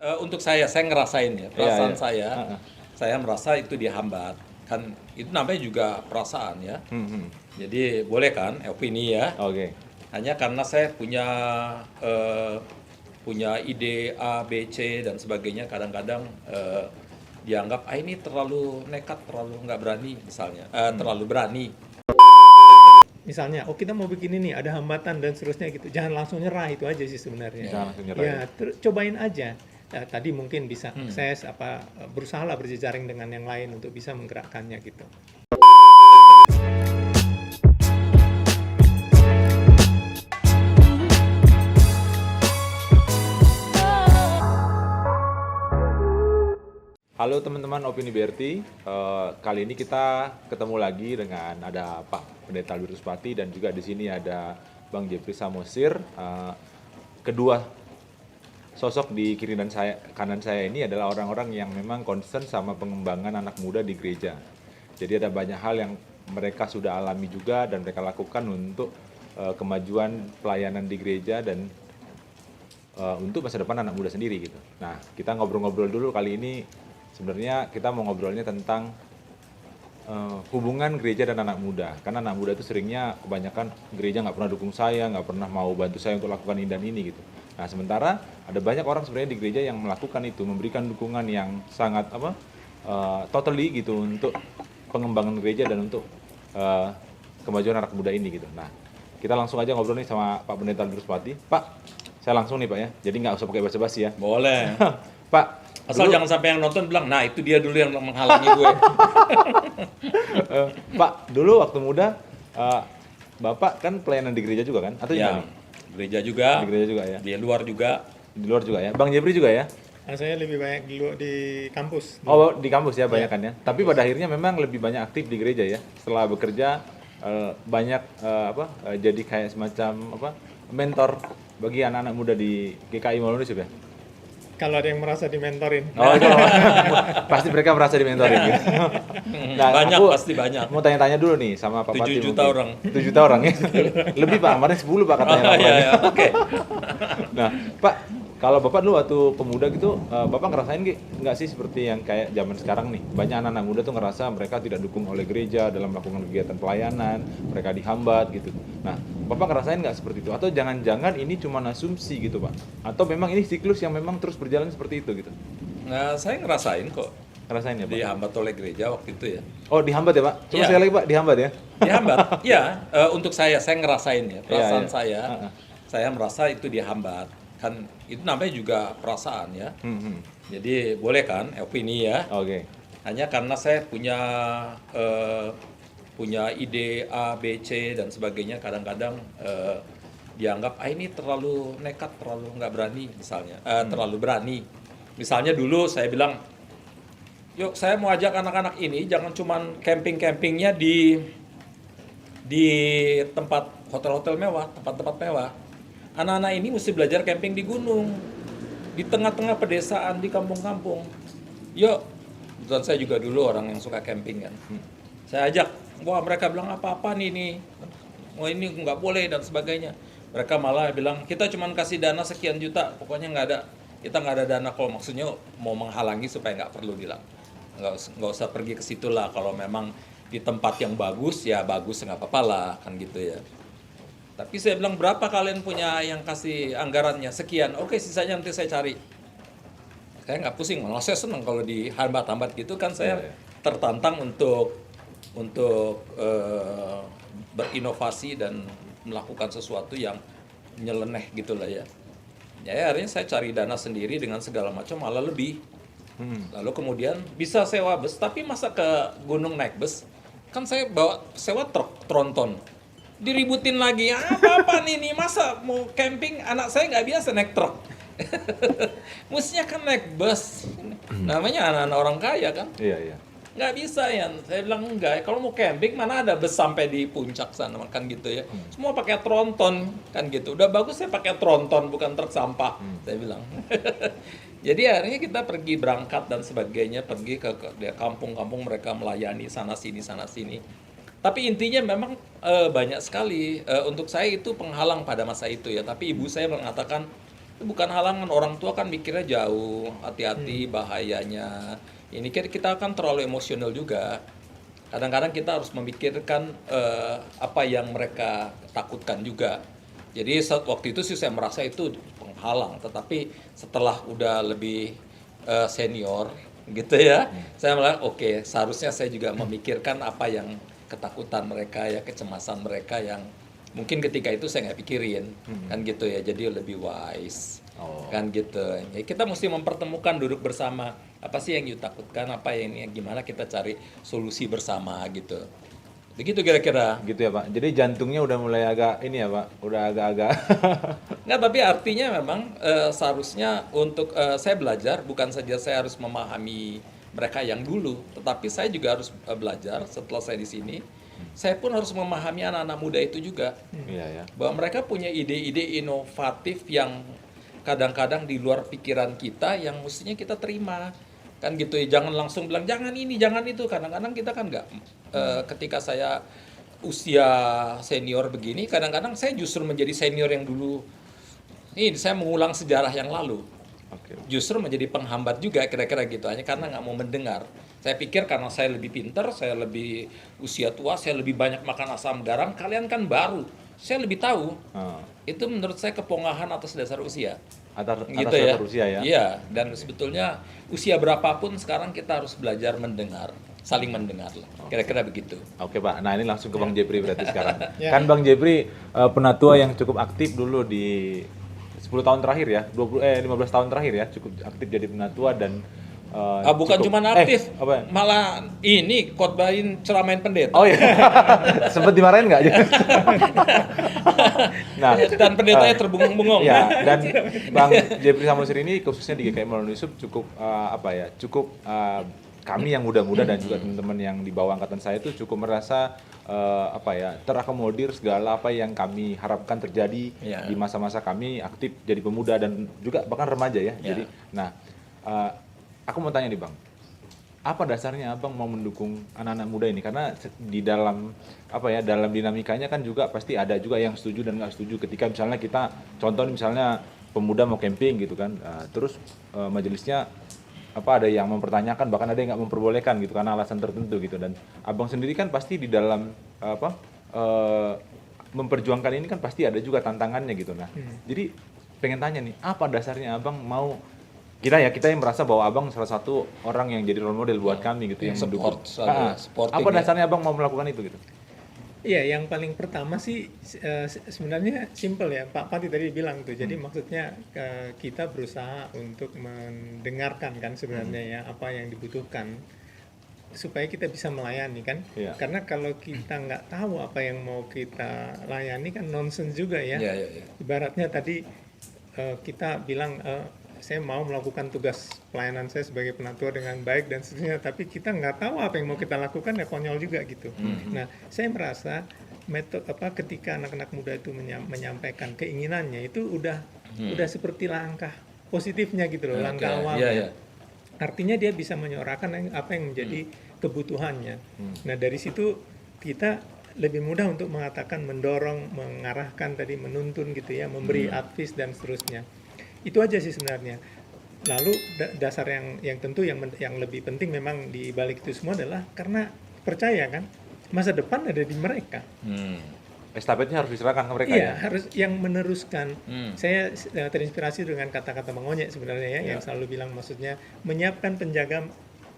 Untuk saya ngerasain ya, Iya, perasaan iya. Heeh. saya merasa itu dihambat. Kan itu namanya juga perasaan ya. Hmm. Jadi boleh kan opini ya. Oke. Hanya karena saya eh, punya ide A, B, C dan sebagainya kadang-kadang dianggap ini terlalu nekat, terlalu nggak berani misalnya, terlalu berani. Misalnya, oh kita mau bikin ini, ada hambatan dan seterusnya gitu. Jangan langsung nyerah, itu aja sih sebenarnya. Jangan langsung nyerah Ya, ya. cobain aja. Nah, tadi mungkin bisa akses berusaha lah berjejaring dengan yang lain untuk bisa menggerakkannya gitu. Halo teman-teman Opini BRT, kali ini kita ketemu lagi dengan ada Pak Pendeta Wiruspati dan juga di sini ada Bang Jeffrey Samosir. Kedua sosok di kiri dan kanan saya ini adalah orang-orang yang memang concern sama pengembangan anak muda di gereja. Jadi ada banyak hal yang mereka sudah alami juga dan mereka lakukan untuk kemajuan pelayanan di gereja dan untuk masa depan anak muda sendiri gitu. Nah, kita ngobrol-ngobrol dulu kali ini. Sebenarnya kita mau ngobrolnya tentang hubungan gereja dan anak muda. Karena anak muda itu seringnya kebanyakan gereja nggak pernah dukung saya, nggak pernah mau bantu saya untuk lakukan ini dan ini gitu. Nah, sementara ada banyak orang sebenarnya di gereja yang melakukan itu, memberikan dukungan yang sangat totally gitu untuk pengembangan gereja dan untuk kemajuan anak muda ini gitu. Nah, kita langsung aja ngobrol nih sama Pak Pendeta Wiruspati. Pak, saya langsung nih Pak ya, jadi nggak usah pakai basa-basi ya. Boleh. Pak, Asal jangan sampai yang nonton bilang, nah itu dia dulu yang menghalangi gue. Pak, dulu waktu muda, Bapak kan pelayanan di gereja juga kan? Atau Ya, gimana? gereja juga, Di gereja juga ya? di luar juga. Di luar juga ya? Bang Jeffrey juga ya? Nah, saya lebih banyak dulu di kampus. Oh, di kampus ya banyak kan ya? Tapi pada akhirnya memang lebih banyak aktif di gereja ya? Setelah bekerja, banyak jadi kayak semacam mentor bagi anak-anak muda di GKI Maulana Yusuf ya? Kalau ada yang merasa dimentorin. Oh, itu pasti mereka merasa dimentorin gitu. Nah, Banyak, aku pasti banyak. mau tanya-tanya dulu nih sama Pak 7 Pati juta mungkin. orang. 7 juta orang ya? Lebih Pak, kemarin 10 Pak katanya. Oh, iya, iya. Oke. Nah, Pak, kalau Bapak dulu waktu pemuda gitu, Bapak ngerasain nggak sih seperti yang kayak zaman sekarang nih? Banyak anak-anak muda tuh ngerasa mereka tidak dukung oleh gereja dalam melakukan kegiatan pelayanan, mereka dihambat gitu. Nah, Bapak ngerasain nggak seperti itu? Atau jangan-jangan ini cuma asumsi gitu, Pak? Atau memang ini siklus yang memang terus berjalan seperti itu gitu? Nah, saya ngerasain kok Ngerasain ya, Pak? dihambat oleh gereja waktu itu ya. Oh, dihambat ya, Pak? Coba Iya. sekali lagi, Pak, dihambat ya? Dihambat, ya. Untuk saya ngerasain ya, perasaan Iya. saya merasa itu dihambat. Kan itu namanya juga perasaan ya. Jadi boleh kan opini ya. Oke. Hanya karena saya punya ide A, B, C dan sebagainya kadang-kadang dianggap ini terlalu nekat, terlalu nggak berani misalnya, terlalu berani. Misalnya dulu saya bilang, yuk saya mau ajak anak-anak ini jangan cuman camping-campingnya di tempat hotel-hotel mewah, tempat-tempat mewah. Anak-anak ini mesti belajar camping di gunung, di tengah-tengah pedesaan, di kampung-kampung. Yuk, kebetulan saya juga dulu orang yang suka camping kan. Saya ajak, wah mereka bilang apa-apa nih, wah ini nggak boleh dan sebagainya. Mereka malah bilang, kita cuma kasih dana sekian juta, pokoknya kita nggak ada dana kalau maksudnya mau menghalangi supaya nggak perlu bilang. Nggak usah pergi ke situ lah, kalau memang di tempat yang bagus, ya bagus nggak apa-apa lah, kan gitu ya. Tapi saya bilang, berapa kalian punya yang kasih anggarannya? Sekian, oke sisanya nanti saya cari. Saya nggak pusing, malah saya senang kalau dihambat-hambat gitu kan saya tertantang untuk berinovasi dan melakukan sesuatu yang nyeleneh gitulah ya. Ya akhirnya saya cari dana sendiri dengan segala macam malah lebih. Lalu kemudian bisa sewa bus, tapi masa ke gunung naik bus? Kan saya bawa sewa truk tronton. Diributin lagi, apa nih, masa mau camping anak saya nggak biasa naik truk. Mestinya kan naik bus. Namanya anak-anak orang kaya kan. Iya. Nggak bisa ya, saya bilang enggak. Kalau mau camping mana ada bus sampai di puncak sana kan gitu ya. Semua pakai tronton kan gitu. Udah bagus saya pakai tronton bukan truk sampah. Saya bilang. Jadi akhirnya kita pergi berangkat dan sebagainya, pergi ke kampung-kampung mereka melayani sana sini. Tapi intinya memang banyak sekali untuk saya itu penghalang pada masa itu ya. Tapi ibu saya mengatakan Itu bukan halangan, orang tua kan mikirnya jauh, hati-hati bahayanya. Ini kita kan terlalu emosional juga. Kadang-kadang kita harus memikirkan apa yang mereka takutkan juga. Jadi waktu itu sih saya merasa itu penghalang, tetapi setelah udah lebih senior gitu ya, saya malah oke, seharusnya saya juga memikirkan apa yang ketakutan mereka ya, kecemasan mereka yang mungkin ketika itu saya nggak pikirin, kan gitu ya, jadi lebih wise. Kan gitu. Ya, kita mesti mempertemukan, duduk bersama. Apa sih yang you takutkan? Apa yang gimana kita cari solusi bersama gitu. Begitu kira-kira. Gitu ya Pak. Jadi jantungnya udah mulai agak ini ya Pak, udah agak-agak. Nah, tapi artinya memang seharusnya untuk saya belajar, bukan saja saya harus memahami mereka yang dulu, tetapi saya juga harus belajar setelah saya di sini. Saya pun harus memahami anak-anak muda itu juga. Iya ya. Bahwa mereka punya ide-ide inovatif yang kadang-kadang di luar pikiran kita yang mestinya kita terima, kan gitu ya. Jangan langsung bilang jangan ini jangan itu, kadang-kadang kita kan nggak ketika saya usia senior begini, kadang-kadang saya justru menjadi senior yang dulu ini saya mengulang sejarah yang lalu, Oke. justru menjadi penghambat juga kira-kira gitu, hanya karena nggak mau mendengar. Saya pikir karena saya lebih pintar, saya lebih usia tua, saya lebih banyak makan asam garam, kalian kan baru, saya lebih tahu. Itu menurut saya kepongahan atas dasar usia. Atas Gitu ya. dasar usia ya. Iya, dan sebetulnya usia berapapun sekarang kita harus belajar mendengar, saling mendengar lah. Kira-kira begitu. Oke Pak, nah ini langsung ke Bang Jepri berarti sekarang. Ya. Kan Bang Jepri penatua yang cukup aktif dulu di 10 tahun terakhir ya, 15 tahun terakhir ya, cukup aktif jadi penatua dan Bukan cukup- cuma aktif, apa? malah ini khotbahin ceramain pendeta. Oh iya, sempet dimarahin nggak? Nah, Dan pendetanya terbungung-bungung. ya, dan Bang Jepri Samosir ini khususnya di GKI Melon Yusuf cukup cukup kami yang muda-muda dan juga teman-teman yang di bawah angkatan saya itu cukup merasa terakomodir segala apa yang kami harapkan terjadi Ya. di masa-masa kami aktif jadi pemuda dan juga bahkan remaja ya. Ya. Jadi, nah aku mau tanya nih Bang, apa dasarnya Abang mau mendukung anak-anak muda ini? Karena di dalam dalam dinamikanya kan juga pasti ada juga yang setuju dan nggak setuju. Ketika misalnya kita contoh misalnya pemuda mau camping gitu kan, terus majelisnya ada yang mempertanyakan, bahkan ada yang nggak memperbolehkan gitu karena alasan tertentu gitu. Dan Abang sendiri kan pasti di dalam memperjuangkan ini kan pasti ada juga tantangannya gitu. Nah, jadi pengen tanya nih, apa dasarnya Abang mau kita yang merasa bahwa Abang salah satu orang yang jadi role model buat kami gitu yang mendukung. supporting Apa ya. dasarnya Abang mau melakukan itu gitu? Iya, yang paling pertama sih sebenarnya simple ya, Pak Pati tadi bilang tuh. Jadi maksudnya kita berusaha untuk mendengarkan kan sebenarnya ya apa yang dibutuhkan supaya kita bisa melayani kan. Iya. Karena kalau kita nggak tahu apa yang mau kita layani kan nonsens juga ya. Iya, iya, iya. Ibaratnya tadi kita bilang saya mau melakukan tugas pelayanan saya sebagai penatua dengan baik dan seterusnya, tapi kita nggak tahu apa yang mau kita lakukan, ya konyol juga gitu. Nah, saya merasa ketika anak-anak muda itu menyampaikan keinginannya itu udah seperti langkah positifnya gitu loh, langkah Oke, awalnya. iya, iya. Artinya dia bisa menyorakan apa yang menjadi kebutuhannya. Nah, dari situ kita lebih mudah untuk mengatakan, mendorong, mengarahkan tadi, menuntun gitu ya, memberi advice dan seterusnya. Itu aja sih sebenarnya. Lalu dasar yang tentu yang lebih penting memang di balik itu semua adalah karena percaya kan masa depan ada di mereka. Estafetnya harus diserahkan ke mereka Iya, ya. harus yang meneruskan. Saya terinspirasi dengan kata-kata Bang Onyek sebenarnya ya, yang selalu bilang maksudnya menyiapkan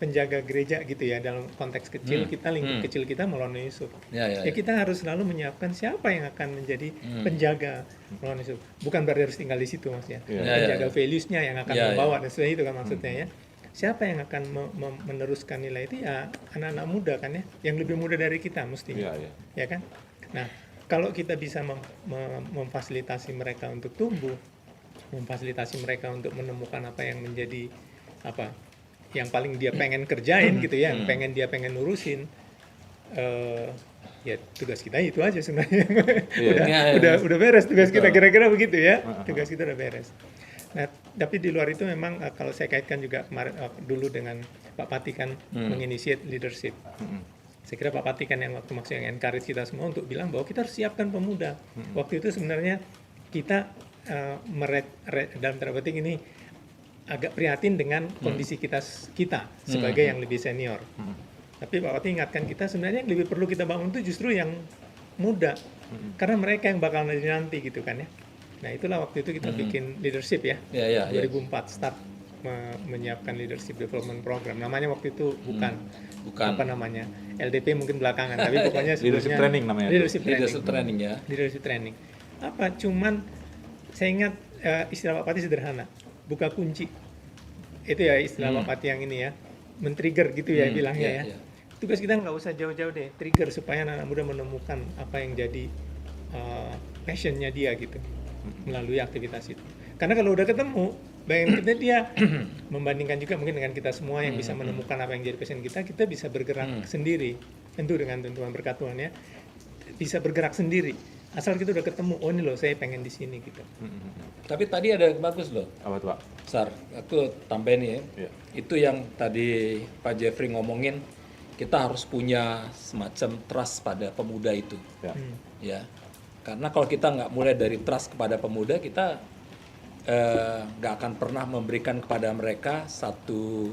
penjaga gereja gitu ya, dalam konteks kecil kita, lingkup kecil kita Melon Yusuf. Ya. Kita harus selalu menyiapkan siapa yang akan menjadi penjaga Melon Yusuf. Bukan berarti harus tinggal di situ maksudnya. Penjaga values-nya yang akan membawa dan sebagainya itu kan maksudnya ya. Siapa yang akan meneruskan nilai itu ya anak-anak muda kan ya, yang lebih muda dari kita mestinya. Ya kan? Nah, kalau kita bisa memfasilitasi mereka untuk tumbuh, memfasilitasi mereka untuk menemukan apa yang menjadi yang paling dia pengen kerjain gitu ya, yang pengen nurusin, ya tugas kita itu aja sebenarnya. Udah beres tugas kita, kira-kira begitu ya. Tugas kita udah beres. Nah, tapi di luar itu memang kalau saya kaitkan juga kemarin dulu dengan Pak Pati kan menginitiate leadership. Saya kira Pak Pati kan yang waktu maksudnya yang encourage kita semua untuk bilang bahwa kita harus siapkan pemuda. Waktu itu sebenarnya kita dalam tanda petik ini agak prihatin dengan kondisi kita sebagai yang lebih senior. Tapi Pak Wati ingatkan kita sebenarnya yang lebih perlu kita bangun itu justru yang muda, karena mereka yang bakal nanti gitu kan ya. Nah itulah waktu itu kita bikin leadership ya, 2004 start menyiapkan leadership development program. Namanya waktu itu bukan apa namanya LDP mungkin belakangan, tapi pokoknya leadership training namanya. Leadership training ya. Leadership training. Apa? Cuman saya ingat istilah Pak Pati sederhana, buka kunci. Itu ya istilah Pak Pati yang ini ya, men-trigger gitu ya bilangnya ya. Tugas kita nggak usah jauh-jauh deh, trigger supaya anak muda menemukan apa yang jadi passionnya dia gitu melalui aktivitas itu. Karena kalau udah ketemu, bayangin kita dia membandingkan juga mungkin dengan kita semua yang bisa menemukan apa yang jadi passion kita bisa bergerak sendiri. Tentu dengan tentuan berkat Tuhan ya, bisa bergerak sendiri. Asal kita udah ketemu, oh ini loh saya pengen di sini gitu. Tapi tadi ada yang bagus loh. Apa tuh Pak? Sar, aku tambahin ya. Itu yang tadi Pak Jeffrey ngomongin, kita harus punya semacam trust pada pemuda itu. Ya. Karena kalau kita nggak mulai dari trust kepada pemuda, kita nggak akan pernah memberikan kepada mereka satu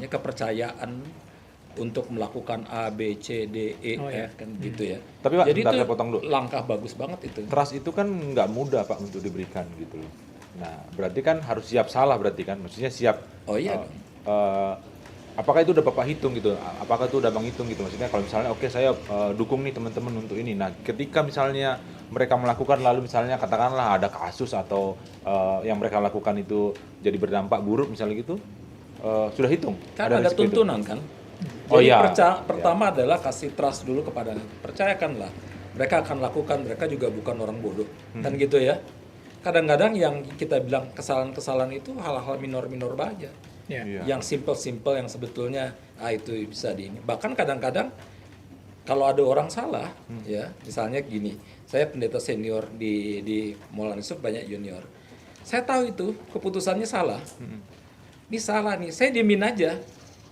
kepercayaan untuk melakukan A, B, C, D, E, F kan gitu ya. Tapi Pak, jadi itu potong dulu. Langkah bagus banget itu. Trust itu kan nggak mudah Pak untuk diberikan gitu loh. Nah berarti kan harus siap salah berarti kan, maksudnya siap. Oh iya. Apakah itu udah Bapak hitung gitu? Apakah itu udah Bang hitung gitu? Maksudnya kalau misalnya oke, saya dukung nih teman-teman untuk ini. Nah, ketika misalnya mereka melakukan lalu misalnya katakanlah ada kasus atau yang mereka lakukan itu jadi berdampak buruk misalnya gitu, sudah hitung? Kan ada tuntunan itu kan? Oh jadi iya. Pertama adalah kasih trust dulu kepada, percayakanlah. Mereka akan lakukan, mereka juga bukan orang bodoh. Kan gitu ya. Kadang-kadang yang kita bilang kesalahan-kesalahan itu hal-hal minor-minor aja. Yang simple-simple yang sebetulnya itu bisa ini. Bahkan kadang-kadang kalau ada orang salah ya, misalnya gini, saya pendeta senior di Maulana Yusuf, banyak junior. Saya tahu itu keputusannya salah. Ini salah nih, saya diemin aja.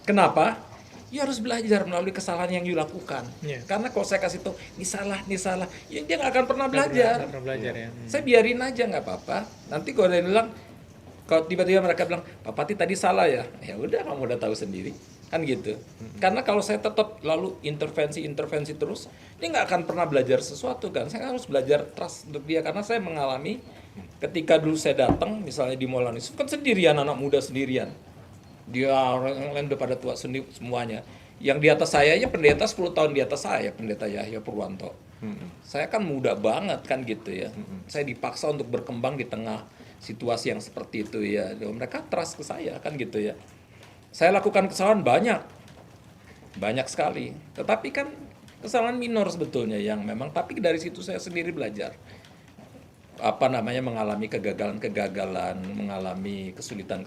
Kenapa? Ya harus belajar melalui kesalahan yang you lakukan. Karena kalau saya kasih tahu ini salah, ya dia nggak akan pernah belajar. Ya. Saya biarin aja nggak apa-apa. Nanti kalau dia bilang, kalau tiba-tiba mereka bilang, Pak Pati tadi salah ya, ya udah kamu udah tahu sendiri, kan gitu. Karena kalau saya tetap lalu intervensi terus, dia nggak akan pernah belajar sesuatu kan. Saya harus belajar trust untuk dia, karena saya mengalami ketika dulu saya datang, misalnya di Maulana Yusuf kan sendirian, anak muda sendirian. Dia orang lain udah pada tua sendiri semuanya. Yang di atas saya ya pendeta 10 tahun di atas saya, pendeta Yahya Purwanto. Saya kan muda banget kan gitu ya. Saya dipaksa untuk berkembang di tengah situasi yang seperti itu ya. Mereka trust ke saya kan gitu ya. Saya lakukan kesalahan banyak sekali. Tetapi kan kesalahan minor sebetulnya yang memang, tapi dari situ saya sendiri belajar. Mengalami kegagalan, mengalami kesulitan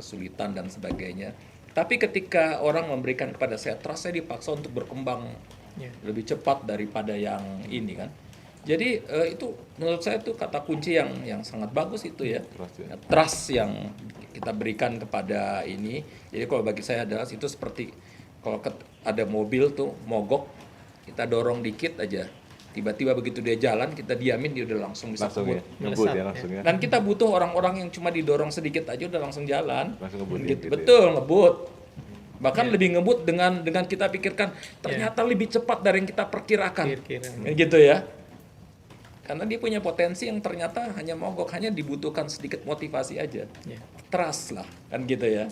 dan sebagainya. Tapi ketika orang memberikan kepada saya trust, saya dipaksa untuk berkembang lebih cepat daripada yang ini kan. Jadi itu menurut saya itu kata kunci yang sangat bagus itu ya. Trust yang kita berikan kepada ini. Jadi kalau bagi saya adalah itu seperti kalau ada mobil tuh mogok, kita dorong dikit aja. Tiba-tiba begitu dia jalan, kita diamin, dia udah langsung bisa ngebut. Ya. Dan kita butuh orang-orang yang cuma didorong sedikit aja udah langsung jalan. Langsung ngebut gitu. Betul, ngebut. Bahkan lebih ngebut dengan kita pikirkan ternyata lebih cepat dari yang kita perkirakan. Gitu ya. Karena dia punya potensi yang ternyata hanya mogok, hanya dibutuhkan sedikit motivasi aja. Trust lah, kan gitu ya.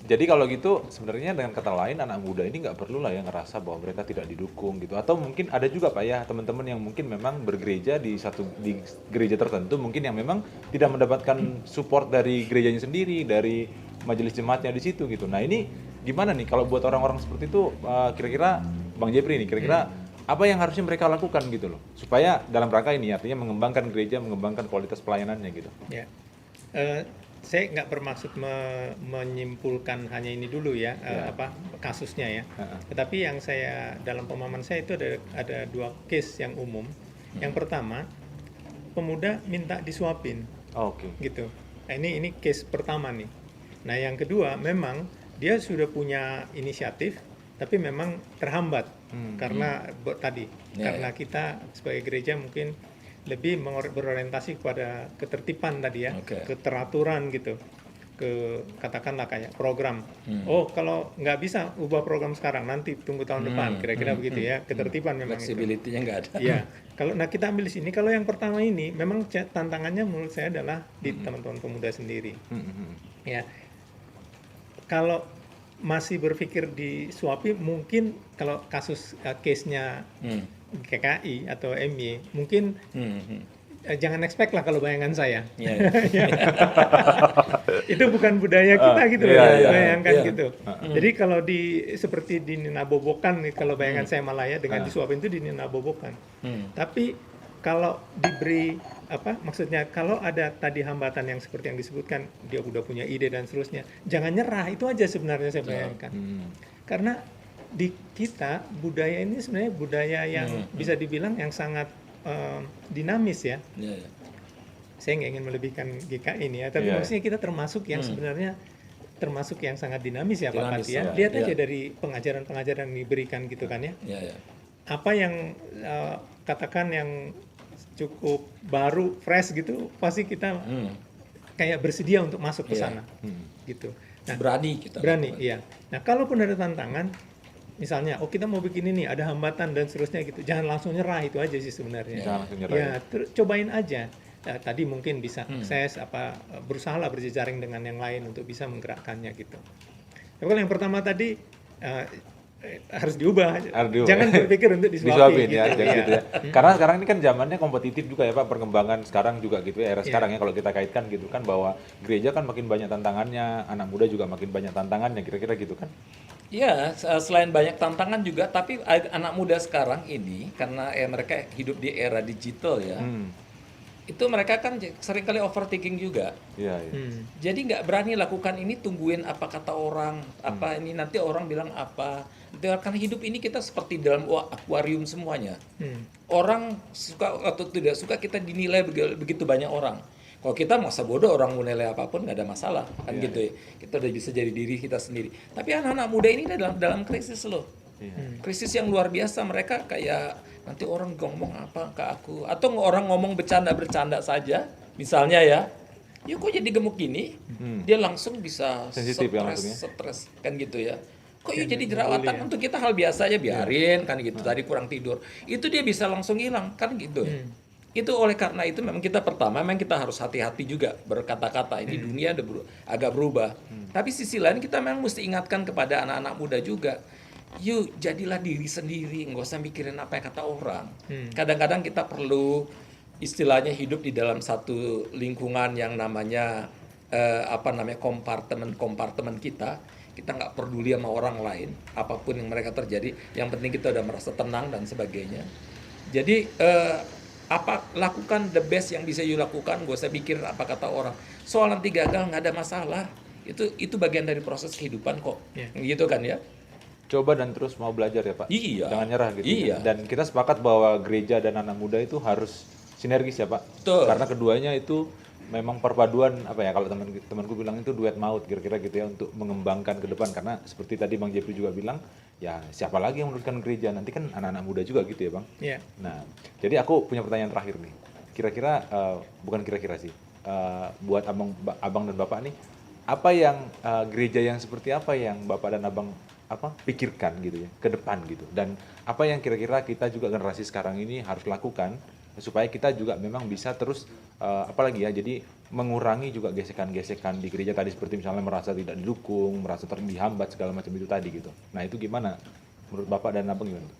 Jadi kalau gitu sebenarnya dengan kata lain anak muda ini nggak perlu lah ya ngerasa bahwa mereka tidak didukung gitu. Atau mungkin ada juga Pak ya teman-teman yang mungkin memang bergereja di gereja tertentu mungkin yang memang tidak mendapatkan support dari gerejanya sendiri, dari majelis jemaatnya di situ gitu. Nah ini gimana nih kalau buat orang-orang seperti itu kira-kira Bang Jeffrey nih kira-kira apa yang harusnya mereka lakukan gitu loh supaya dalam rangka ini artinya mengembangkan gereja, mengembangkan kualitas pelayanannya gitu. Ya. Saya nggak bermaksud menyimpulkan hanya ini dulu ya, kasusnya ya. Tetapi yang saya dalam pemahaman saya itu ada dua case yang umum. Yang pertama, pemuda minta disuapin, gitu. Nah, ini case pertama nih. Nah yang kedua, memang dia sudah punya inisiatif, tapi memang terhambat karena karena kita sebagai gereja mungkin lebih berorientasi kepada ketertiban tadi ya, Oke. keteraturan gitu, katakanlah kayak program. Oh kalau nggak bisa ubah program sekarang, nanti tunggu tahun depan, kira-kira begitu ya, ketertiban memang itu. Flexibility-nya nggak ada. Iya, kita ambil di sini. Kalau yang pertama ini, memang tantangannya menurut saya adalah di teman-teman pemuda sendiri. Ya, kalau masih berpikir di Suapi, mungkin kalau kasus case-nya GKI atau MY, mungkin jangan expect lah kalau bayangan saya. Iya. Itu bukan budaya kita gitu loh, bayangkan gitu. Jadi kalau seperti dinabobokan nih, kalau bayangan saya malah ya, dengan disuapin itu dinabobokan. Tapi kalau diberi maksudnya kalau ada tadi hambatan yang seperti yang disebutkan, dia udah punya ide dan seterusnya, jangan nyerah, itu aja sebenarnya saya bayangkan. Karena di kita budaya ini sebenarnya budaya yang bisa dibilang yang sangat dinamis ya. Saya nggak ingin melebihkan GKI ini ya, tapi maksudnya kita termasuk yang sebenarnya termasuk yang sangat dinamis ya Pak Pati ya. Lihat aja dari pengajaran-pengajaran yang diberikan gitu kan ya. Apa yang katakan yang cukup baru, fresh gitu, pasti kita kayak bersedia untuk masuk ke sana, gitu. Nah, berani kita. Berani, iya. Nah, kalaupun ada tantangan, misalnya, kita mau bikin ini, ada hambatan dan seterusnya gitu, jangan langsung nyerah, itu aja sih sebenarnya. Jangan langsung nyerah. Ya, cobain aja. Nah, tadi mungkin bisa akses berusaha lah berjejaring dengan yang lain untuk bisa menggerakkannya gitu. Tapi kalau yang pertama tadi harus diubah. Jangan berpikir untuk disuapin gitu, gitu ya. Karena sekarang ini kan zamannya kompetitif juga ya Pak, perkembangan sekarang juga gitu ya, era sekarang ya, kalau kita kaitkan gitu kan, bahwa gereja kan makin banyak tantangannya, anak muda juga makin banyak tantangannya, kira-kira gitu kan. Iya, selain banyak tantangan juga, tapi anak muda sekarang ini karena mereka hidup di era digital ya, itu mereka kan seringkali overthinking juga. Iya. Jadi nggak berani lakukan ini, tungguin apa kata orang, apa ini nanti orang bilang apa. Karena hidup ini kita seperti dalam akuarium semuanya. Orang suka atau tidak suka kita dinilai begitu banyak orang. Kalau kita masa bodoh orang mau nilai apapun nggak ada masalah kan gitu ya. Kita udah bisa jadi diri kita sendiri. Tapi anak-anak muda ini dalam krisis loh. Krisis yang luar biasa. Mereka kayak nanti orang ngomong apa ke aku, atau orang ngomong bercanda saja misalnya ya, yuk kok jadi gemuk gini, dia langsung bisa stres kan gitu ya. Kok yuk jadi jerawatan, untuk kita hal biasa aja biarin kan gitu, tadi kurang tidur, itu dia bisa langsung hilang kan gitu ya. Itu oleh karena itu memang kita pertama memang kita harus hati-hati juga berkata-kata, ini dunia udah agak berubah. Tapi sisi lain kita memang mesti ingatkan kepada anak-anak muda juga, yuk jadilah diri sendiri, nggak usah mikirin apa yang kata orang. Kadang-kadang kita perlu istilahnya hidup di dalam satu lingkungan yang namanya kompartemen kita nggak peduli sama orang lain, apapun yang mereka terjadi, yang penting kita udah merasa tenang dan sebagainya. Jadi lakukan the best yang bisa you lakukan, gak usah pikir apa kata orang. Soal nanti gagal nggak ada masalah, itu bagian dari proses kehidupan kok, gitu kan ya. Coba dan terus mau belajar ya Pak. Iya. Jangan nyerah gitu. Iya. Dan kita sepakat bahwa gereja dan anak muda itu harus sinergis ya Pak. Betul. Karena keduanya itu memang perpaduan kalau temanku bilang itu duet maut kira-kira gitu ya, untuk mengembangkan ke depan. Karena seperti tadi Bang Jeffrey juga bilang, ya siapa lagi yang meneruskan gereja, nanti kan anak-anak muda juga gitu ya Bang. Iya. Nah, jadi aku punya pertanyaan terakhir nih. Kira-kira bukan kira-kira sih, buat abang dan bapak nih, apa yang gereja yang seperti apa yang bapak dan abang pikirkan gitu ya ke depan gitu, dan apa yang kira-kira kita juga generasi sekarang ini harus lakukan supaya kita juga memang bisa terus jadi mengurangi juga gesekan-gesekan di gereja tadi, seperti misalnya merasa tidak didukung, merasa dihambat segala macam itu tadi gitu. Nah itu gimana menurut bapak dan abang, gimana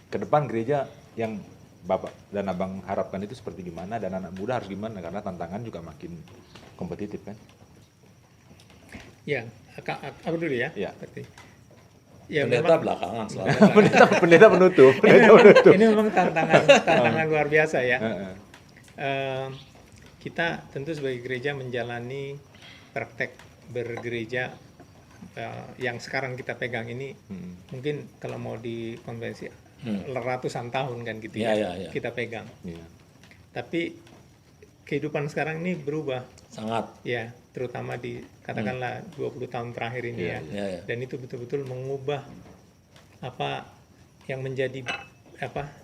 ke depan gereja yang bapak dan abang harapkan itu seperti gimana, dan anak muda harus gimana, karena tantangan juga makin kompetitif kan. Ya, aku dulu ya. Ya. Ya, pendeta belakangan selalu. pendeta penutup. Ini memang tantangan luar biasa ya. Kita tentu sebagai gereja menjalani praktek bergereja yang sekarang kita pegang ini, mungkin kalau mau di konvensi ratusan tahun kan gitu ya. Kita pegang. Tapi kehidupan sekarang ini berubah. Sangat. Ya, terutama di katakanlah 20 tahun terakhir ini ya. Dan itu betul-betul mengubah apa yang menjadi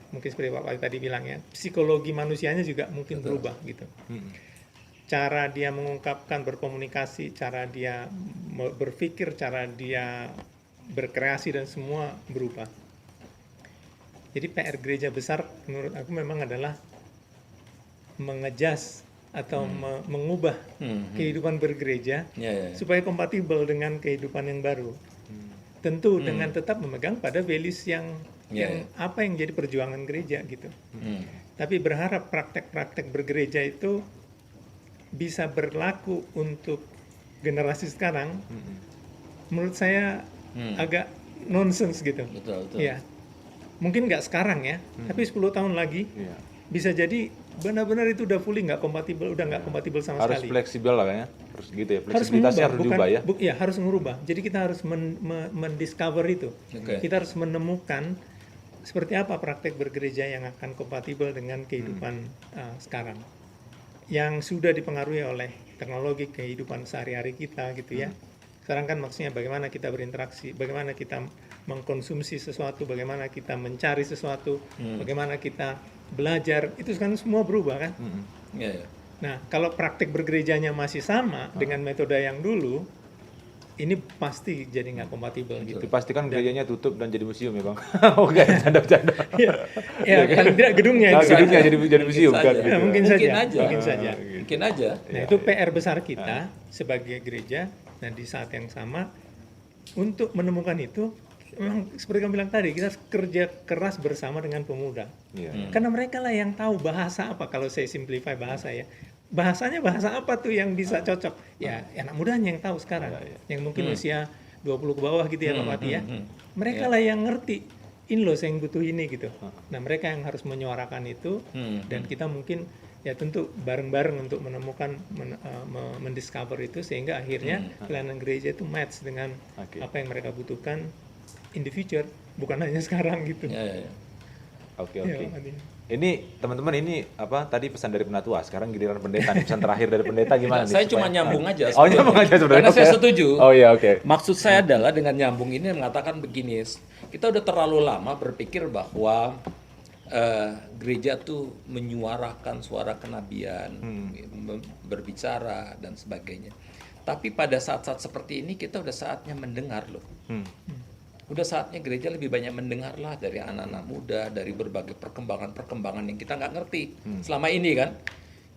mungkin seperti Pak Wali tadi bilang ya, psikologi manusianya juga mungkin berubah gitu. Cara dia mengungkapkan, berkomunikasi, cara dia berpikir, cara dia berkreasi dan semua berubah. Jadi PR gereja besar menurut aku memang adalah mengejas atau mengubah kehidupan bergereja supaya kompatibel dengan kehidupan yang baru. Tentu dengan tetap memegang pada values yang apa yang jadi perjuangan gereja gitu. Tapi berharap praktek-praktek bergereja itu bisa berlaku untuk generasi sekarang, menurut saya agak nonsens gitu. Betul. Ya, mungkin nggak sekarang ya, tapi 10 tahun lagi bisa jadi benar-benar itu udah fully nggak kompatibel, udah nggak kompatibel sama harus sekali. Harus fleksibel lah ya, harus gitu ya. Harus Fleksibilitasnya harus mengubah, diubah ya. Ya harus mengubah. Jadi kita harus mendiscover itu. Kita harus menemukan seperti apa praktek bergereja yang akan kompatibel dengan kehidupan sekarang, yang sudah dipengaruhi oleh teknologi kehidupan sehari-hari kita gitu ya. Sekarang kan maksudnya bagaimana kita berinteraksi, bagaimana kita mengkonsumsi sesuatu, bagaimana kita mencari sesuatu, bagaimana kita belajar, itu sekarang semua berubah kan. Nah, kalau praktik bergerejanya masih sama dengan metode yang dulu, ini pasti jadi nggak kompatibel gitu. Dipastikan gerejanya tutup dan jadi museum ya Bang. Oh enggak, canda-canda. Ya, paling tidak gedungnya itu. Gedungnya jadi museum kan. Ya, mungkin saja. Mungkin aja. Nah, itu PR besar kita sebagai gereja, dan di saat yang sama untuk menemukan itu memang seperti kamu bilang tadi, kita harus kerja keras bersama dengan pemuda. Karena mereka lah yang tahu bahasa apa, kalau saya simplify bahasa ya. Bahasanya bahasa apa tuh yang bisa cocok? Ya, anak mudanya yang tahu sekarang. Yang mungkin usia 20 ke bawah gitu ya Pak Pati ya. Mereka lah yang ngerti, ini loh saya yang butuh ini gitu. Nah, mereka yang harus menyuarakan itu, dan kita mungkin ya tentu bareng-bareng untuk menemukan, mendiscover itu, sehingga akhirnya pelayanan gereja itu match dengan apa yang mereka butuhkan in the future, bukan hanya sekarang gitu. Oke. Ini teman-teman, ini apa tadi pesan dari penatua, sekarang giliran pendeta nih, pesan terakhir dari pendeta gimana nih? Saya cuma nyambung aja. Oh, nyambung aja sebenarnya. Karena saya setuju. Oh iya, oke. Maksud saya adalah dengan nyambung ini mengatakan begini, kita udah terlalu lama berpikir bahwa gereja tuh menyuarakan suara kenabian, berbicara dan sebagainya. Tapi pada saat-saat seperti ini kita udah saatnya mendengar loh. Udah saatnya gereja lebih banyak mendengar lah dari anak-anak muda, dari berbagai perkembangan yang kita nggak ngerti selama ini kan.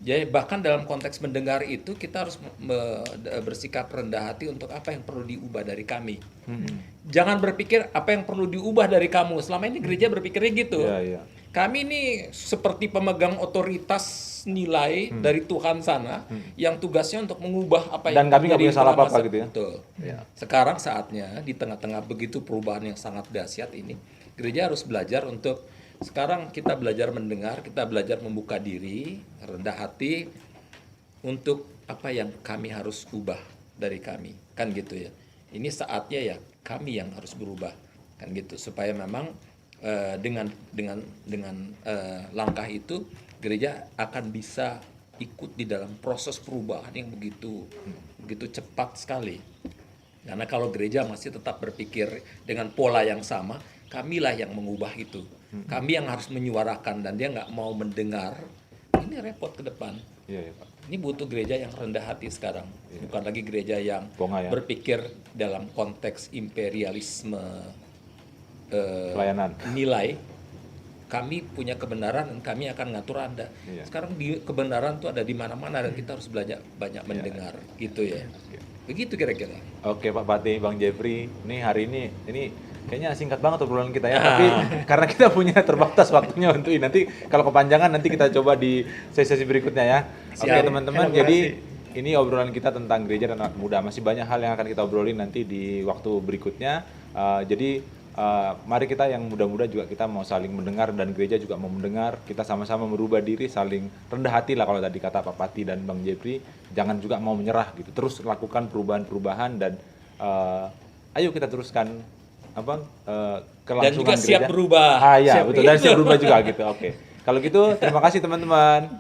Jadi bahkan dalam konteks mendengar itu kita harus bersikap rendah hati untuk apa yang perlu diubah dari kami. Jangan berpikir apa yang perlu diubah dari kamu. Selama ini gereja berpikirnya gitu. Kami ini seperti pemegang otoritas nilai dari Tuhan sana yang tugasnya untuk mengubah apa yang dan kami nggak punya salah apa-apa gitu ya. Betul. Sekarang saatnya di tengah-tengah begitu perubahan yang sangat dahsyat ini, gereja harus belajar untuk sekarang kita belajar mendengar, kita belajar membuka diri, rendah hati untuk apa yang kami harus ubah dari kami, kan gitu ya. Ini saatnya ya kami yang harus berubah, kan gitu, supaya memang dengan langkah itu gereja akan bisa ikut di dalam proses perubahan yang begitu cepat sekali. Karena kalau gereja masih tetap berpikir dengan pola yang sama, kamilah yang mengubah itu. Kami yang harus menyuarakan dan dia nggak mau mendengar, ini repot ke depan. Pak. Ini butuh gereja yang rendah hati sekarang, bukan lagi gereja yang berpikir dalam konteks imperialisme pelayanan nilai. Kami punya kebenaran dan kami akan ngatur Anda. Sekarang kebenaran tuh ada di mana-mana dan kita harus belajar banyak mendengar, gitu ya. Begitu kira-kira. Oke Pak Pati, Bang Jeffrey, ini hari ini kayaknya singkat banget obrolan kita ya. Tapi karena kita punya terbatas waktunya untuk ini, nanti kalau kepanjangan nanti kita coba di sesi berikutnya ya. Oke teman-teman, jadi ini obrolan kita tentang gereja dan anak muda. Masih banyak hal yang akan kita obrolin nanti di waktu berikutnya. Mari kita yang muda-muda juga kita mau saling mendengar, dan gereja juga mau mendengar. Kita sama-sama merubah diri, saling rendah hati lah kalau tadi kata Pak Pati dan Bang Jeffrey. Jangan juga mau menyerah gitu. Terus lakukan perubahan-perubahan dan ayo kita teruskan kelangsungan dan juga gereja. siap berubah. Iya betul, dan siap berubah juga gitu. Oke. Kalau gitu terima kasih teman-teman.